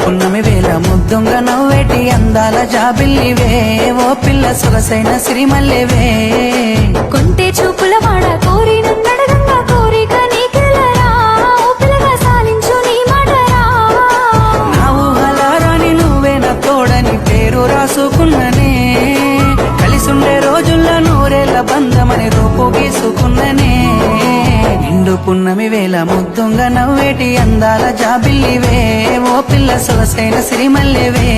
పున్నమి వేళ ముద్దుంగ నవ్వేటి అందాల జాబిల్లివే ఓ పిల్ల సొగసైన సిరిమల్లెవే కొంటే చూపుల వాడ కోరి నన్నడగంగా కోరిక నీకెలరా ఓ పిల్లగా సాలించు నీ మాటరా నా ఊహల రాని నువ్వే నా తోడని పేరు రాసుకున్ననే కలిసుండే రోజుల్లో నూరేళ్ల బంధమని రూపు గీసుకున్ననే నిండు పున్నమి వేళ ముద్దుంగ నవ్వేటి అందాల జాబిల్లివే ఓ పిల్ల సొగసైన సిరిమల్లెవే